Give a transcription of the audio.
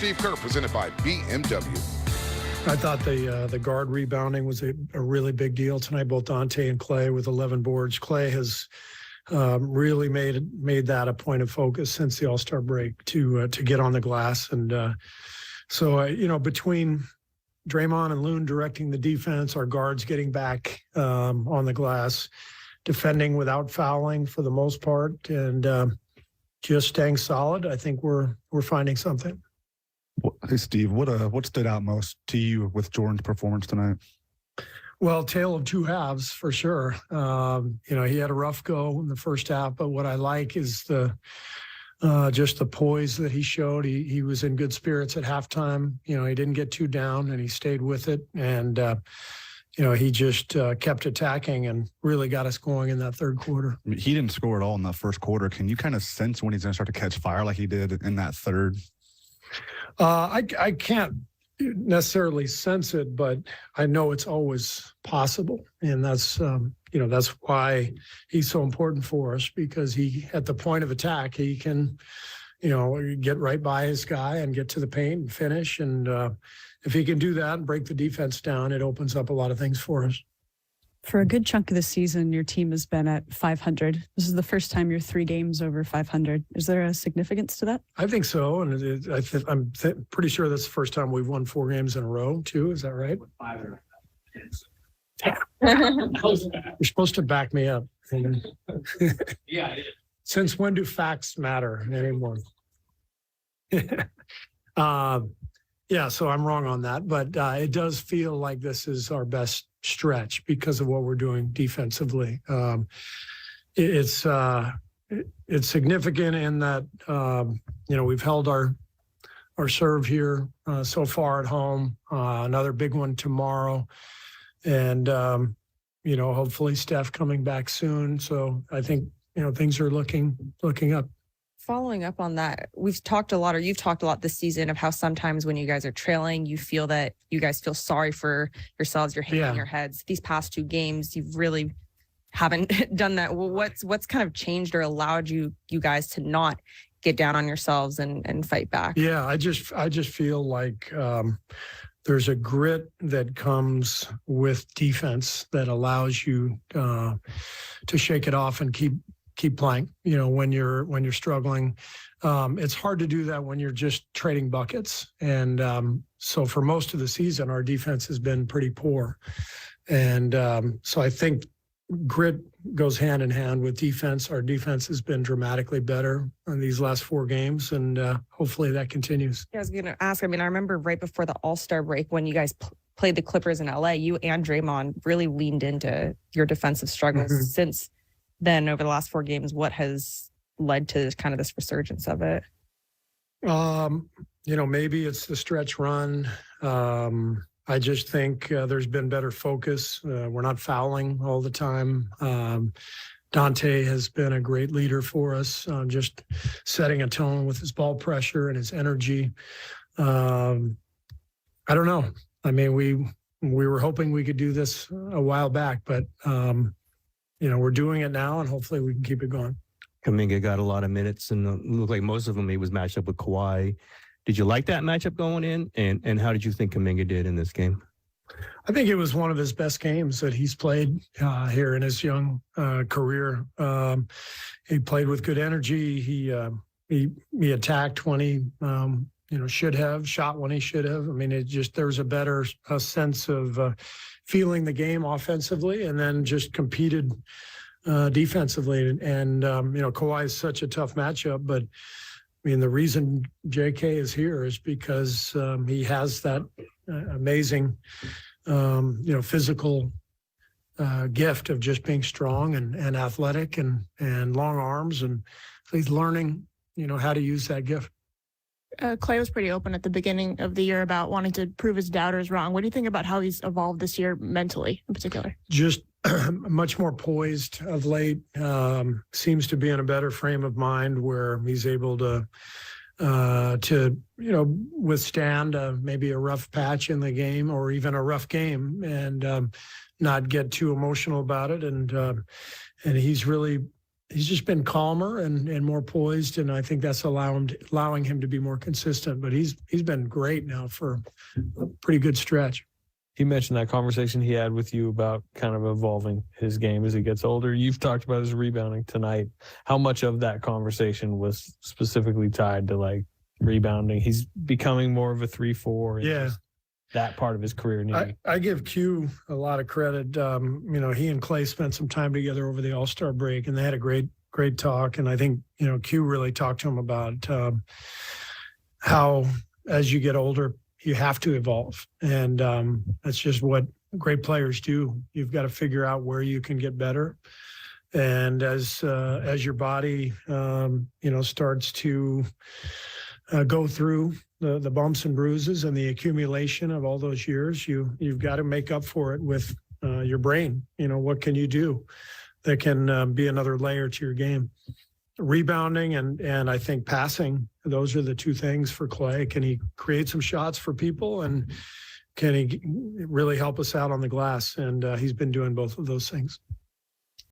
Steve Kerr, presented by BMW. I thought the guard rebounding was a really big deal tonight, both Dante and Clay with 11 boards. Clay has really made that a point of focus since the All-Star break to get on the glass. And so between Draymond and Loon directing the defense, our guards getting back on the glass, defending without fouling for the most part, and just staying solid, I think we're finding something. Hey, Steve, what stood out most to you with Jordan's performance tonight? Well, tale of two halves for sure. He had a rough go in the first half, but what I like is just the poise that he showed. He was in good spirits at halftime. He didn't get too down, and he stayed with it. And he just kept attacking and really got us going in that third quarter. He didn't score at all in that first quarter. Can you kind of sense when he's going to start to catch fire like he did in that third? I can't necessarily sense it, but I know it's always possible. And that's why he's so important for us, because he, at the point of attack, he can, get right by his guy and get to the paint and finish. And if he can do that and break the defense down, it opens up a lot of things for us. For a good chunk of the season, your team has been at 500. This is the first time you're 3 games over 500. Is there a significance to that? I think so. And I'm pretty sure that's the first time we've won 4 games in a row, too. Is that right? 5. You're supposed to back me up. Yeah. Since when do facts matter anymore? Yeah, so I'm wrong on that. But it does feel like this is our best stretch because of what we're doing defensively. It's significant in that we've held our serve here so far at home. Another big one tomorrow, and hopefully Steph coming back soon. So I think things are looking up. Following up on that, we've talked a lot, or you've talked a lot this season, of how sometimes when you guys are trailing, you feel that you guys feel sorry for yourselves. You're hanging your heads. These past 2 games, you really haven't done that. Well, what's kind of changed or allowed you guys to not get down on yourselves and fight back? Yeah, I just feel like there's a grit that comes with defense that allows you to shake it off and keep playing, when you're struggling. It's hard to do that when you're just trading buckets. And so for most of the season, our defense has been pretty poor. And so I think grit goes hand in hand with defense. Our defense has been dramatically better in these last 4 games, and hopefully that continues. I was going to ask, I remember right before the All-Star break when you guys played the Clippers in LA, you and Draymond really leaned into your defensive struggles. Mm-hmm. Since then, over the last 4 games, what has led to kind of this resurgence of it? Maybe it's the stretch run. I just think there's been better focus. We're not fouling all the time. Dante has been a great leader for us, just setting a tone with his ball pressure and his energy. I don't know. We were hoping we could do this a while back, but we're doing it now, and hopefully we can keep it going. Kuminga got a lot of minutes, and it looked like most of them he was matched up with Kawhi. Did you like that matchup going in? And how did you think Kuminga did in this game? I think it was one of his best games that he's played here in his young career. He played with good energy. He attacked when he should have, shot when he should have. There's a better sense of feeling the game offensively, and then just competed defensively. And Kawhi is such a tough matchup, but the reason JK is here is because he has that amazing, physical gift of just being strong and athletic and long arms, and he's learning, how to use that gift. Clay was pretty open at the beginning of the year about wanting to prove his doubters wrong. What do you think about how he's evolved this year mentally in particular? Just much more poised of late. Seems to be in a better frame of mind where he's able to withstand maybe a rough patch in the game or even a rough game and not get too emotional about it. And he's really he's just been calmer and more poised, and I think that's allowing him to be more consistent. But he's been great now for a pretty good stretch. He mentioned that conversation he had with you about kind of evolving his game as he gets older. You've talked about his rebounding tonight. How much of that conversation was specifically tied to like rebounding? He's becoming more of a 3-4. Yeah. That part of his career. I give Q a lot of credit. He and Clay spent some time together over the All-Star break, and they had a great talk. And I think, Q really talked to him about how as you get older, you have to evolve. And that's just what great players do. You've got to figure out where you can get better. And as your body, starts to go through the bumps and bruises and the accumulation of all those years, you've got to make up for it with your brain. What can you do that can be another layer to your game? Rebounding and I think passing, those are the two things for Clay. Can he create some shots for people, and can he really help us out on the glass? And he's been doing both of those things.